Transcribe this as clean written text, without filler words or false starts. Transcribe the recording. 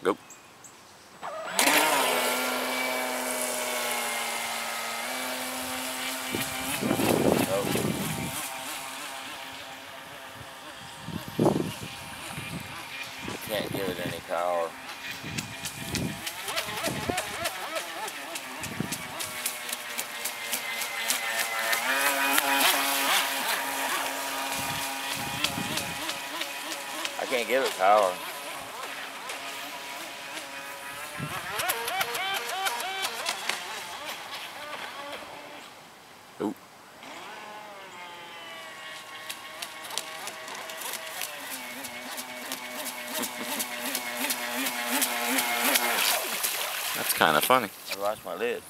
Go. Can't give it any power. I can't give it power. Ooh. That's kind of funny. I lost my lid.